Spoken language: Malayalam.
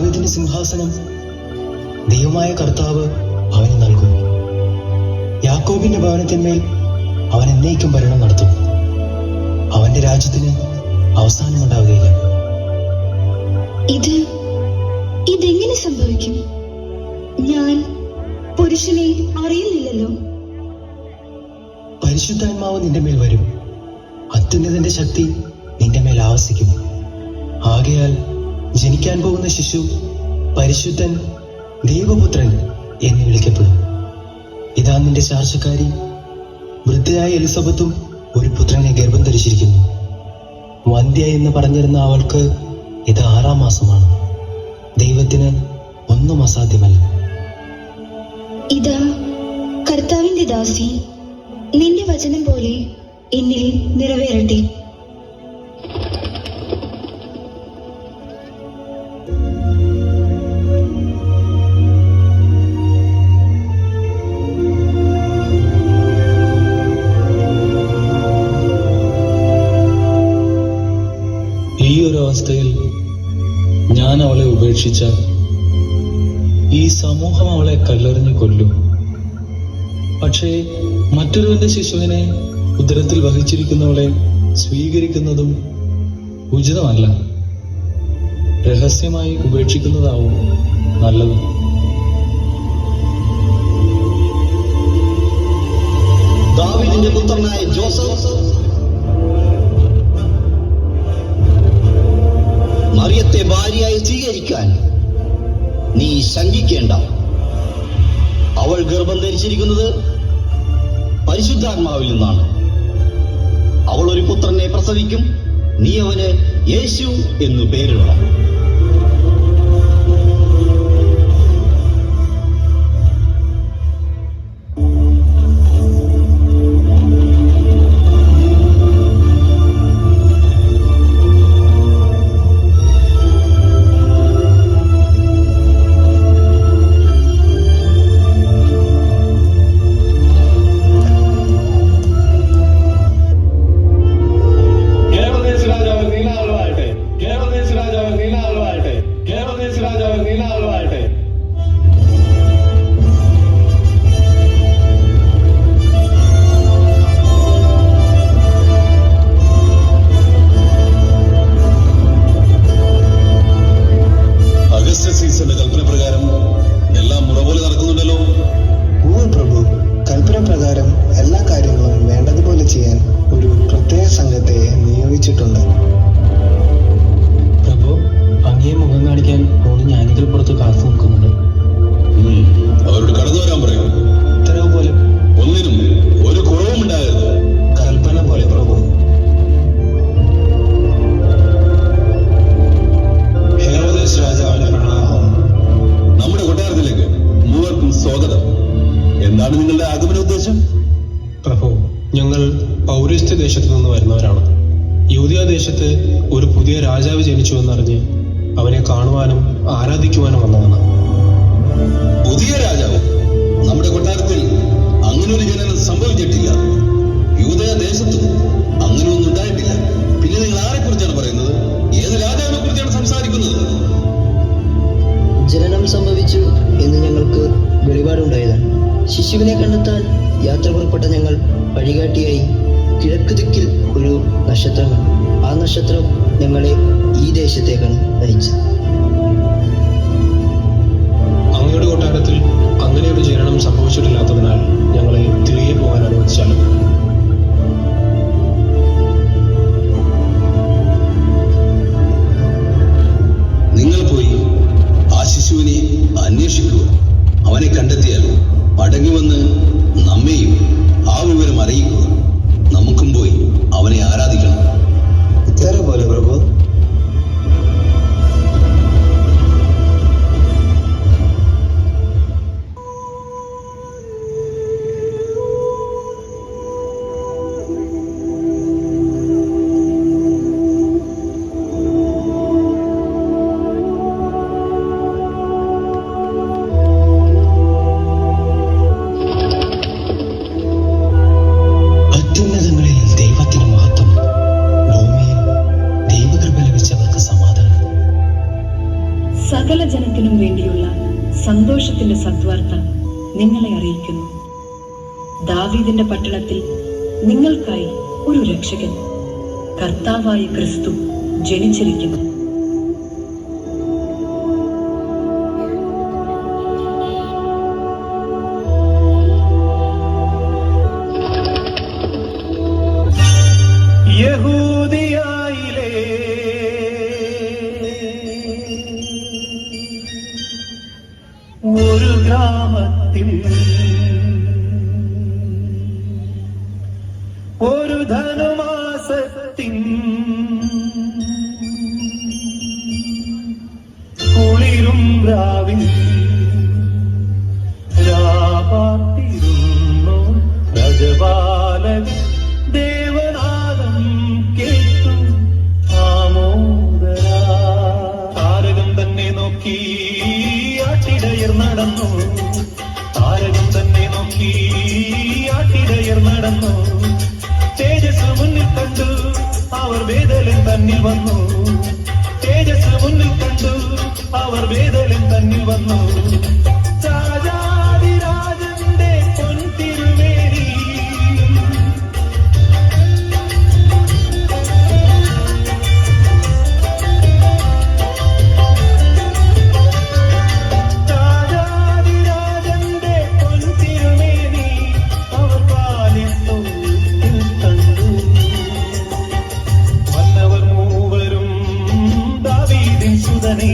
ദാവീദിന്റെ സിംഹാസനം ദൈവമായ കർത്താവ് അവന് നൽകും. യാക്കോബിന്റെ ഭവനത്തിന്മേൽ അവൻ എന്നേക്കും ഭരണം നടത്തും. അവന്റെ രാജ്യത്തിന് അവസാനമുണ്ടാവുകയില്ല. ഇതെങ്ങനെ സംഭവിക്കും? ഞാൻ പുരുഷനെ അറിയുന്നില്ലല്ലോ. പരിശുദ്ധാത്മാവ് നിന്റെ മേൽ വരും. അത്യുന്നതന്റെ ശക്തി നിന്റെ മേൽ ആവസിക്കും. ആകയാൽ ജനിക്കാൻ പോകുന്ന ശിശു പരിശുദ്ധൻ, ദൈവപുത്രൻ എന്ന് വിളിക്കപ്പെടും. ഇതാ നിന്റെ ചാർച്ചക്കാരി വൃദ്ധയായ എലിസബത്തും ഒരു പുത്രനെ ഗർഭം ധരിച്ചിരിക്കുന്നു. വന്ധ്യ എന്ന് പറഞ്ഞിരുന്ന അവൾക്ക് ഇത് 6-ാം മാസമാണ്. ദൈവത്തിന് ഒന്നും അസാധ്യമല്ല. ഇതാ കർത്താവിന്റെ ദാസി, നിന്റെ വചനം പോലെ എന്നിൽ നിറവേറട്ടെ. ഈ ഒരു അവസ്ഥയിൽ ഞാൻ അവളെ ഉപേക്ഷിച്ചാൽ ഈ സമൂഹം അവളെ കല്ലെറിഞ്ഞു കൊല്ലും. പക്ഷേ മറ്റൊരുവന്റെ ശിശുവിനെ ഉദരത്തിൽ വഹിച്ചിരിക്കുന്നവളെ സ്വീകരിക്കുന്നതും ഉചിതമല്ല. രഹസ്യമായി ഉപേക്ഷിക്കുന്നതാവും നല്ലത്. ദാവീദിന്റെ പുത്രനായ ജോസഫ്, മറിയത്തെ ഭാര്യയായി സ്വീകരിക്കാൻ നീ ശങ്കിക്കേണ്ട. അവൾ ഗർഭം ധരിച്ചിരിക്കുന്നത് പരിശുദ്ധാത്മാവിൽ നിന്നാണ്. അവൾ ഒരു പുത്രനെ പ്രസവിക്കും. നീ അവന് യേശു എന്നു പേരിടണം. ഞങ്ങൾ പൗരസ്ത്യ ദേശത്തു നിന്ന് വരുന്നവരാണ്. യൂദയ ദേശത്ത് ഒരു പുതിയ രാജാവ് ജനിച്ചുവെന്നറിഞ്ഞ് അവനെ കാണുവാനും ആരാധിക്കുവാനും വന്നതാണ്. പുതിയ രാജാവ്? നമ്മുടെ കൊട്ടാരത്തിൽ അങ്ങനെ ഒരു ജനനം സംഭവിച്ചിട്ടില്ല. യൂദയ ദേശത്തും അങ്ങനെ ഒന്നും ഉണ്ടായിട്ടില്ല. പിന്നെ നിങ്ങൾ ആരെ കുറിച്ചാണ് പറയുന്നത്? ഏത് രാജാവിനെ കുറിച്ചാണ് സംസാരിക്കുന്നത്? ജനനം സംഭവിച്ചു എന്ന് ഞങ്ങൾക്ക് വെളിപാടുണ്ടായതാണ്. ശിശുവിനെ കണ്ടെത്താൻ യാത്ര പുറപ്പെട്ട ഞങ്ങൾ വഴികാട്ടിയായി കിഴക്ക് ദിക്കിൽ ഒരു നക്ഷത്രം കണ്ടു. ആ നക്ഷത്രം ഞങ്ങളെ ഈ ദേശത്തേക്കാണ് നയിച്ചത്. അങ്ങയുടെ കൊട്ടാരത്തിൽ അങ്ങനെ ഒരു ജനനം സംഭവിച്ചിട്ടില്ലാത്തതിനാൽ ഞങ്ങളെ തിരികെ പോകാൻ അനുവദിച്ചാലും. നിങ്ങൾ പോയി ആ ശിശുവിനെ അന്വേഷിക്കുക. അവനെ കണ്ടെത്തിയാൽ മടങ്ങി വന്ന് നമ്മെയും ആ വിവരം അറിയിക്കുക. നമുക്കും പോയി അവനെ ആരാധിക്കണം. ഉത്തര പോലെ പ്രഭു. സന്തോഷത്തിന്റെ സദ്വാർത്ത നിങ്ങളെ അറിയിക്കുന്നു. ദാവീദിന്റെ പട്ടണത്തിൽ നിങ്ങൾക്കായി ഒരു രക്ഷകൻ, കർത്താവായ ക്രിസ്തു ജനിച്ചിരിക്കുന്നു. യഹൂദിയായിലെ ഒരു ഗ്രാമത്തിൽ ഒരു ധനുമാസത്തിൻ കുളിരും രാവിൽ രാപാർത്തിരുന്നു രജപാലൻ ദേവനാദം കേട്ടു ആമോദര. താരകം തന്നെ നോക്കി ആട്ടിടയർ നടന്നു, താരകം തന്നെ നോക്കി ആട്ടിടയർ നടന്നു. തേജസ് മുന്നിൽ കണ്ടു അവർ വേദലൻ തന്നിൽ വന്നു, തേജസ് മുന്നിൽ കണ്ടു അവർ വേദലൻ തന്നിൽ വന്നു. രാജാതിരാജന്റെ പൊൻതിരുവേലി രാജാതിരാജന്റെ പൊൻതിരുവേലി അവർ പാലിത്തു കണ്ടു. മന്നവർ മൂവരും ദാവീദിൻ സുതനേ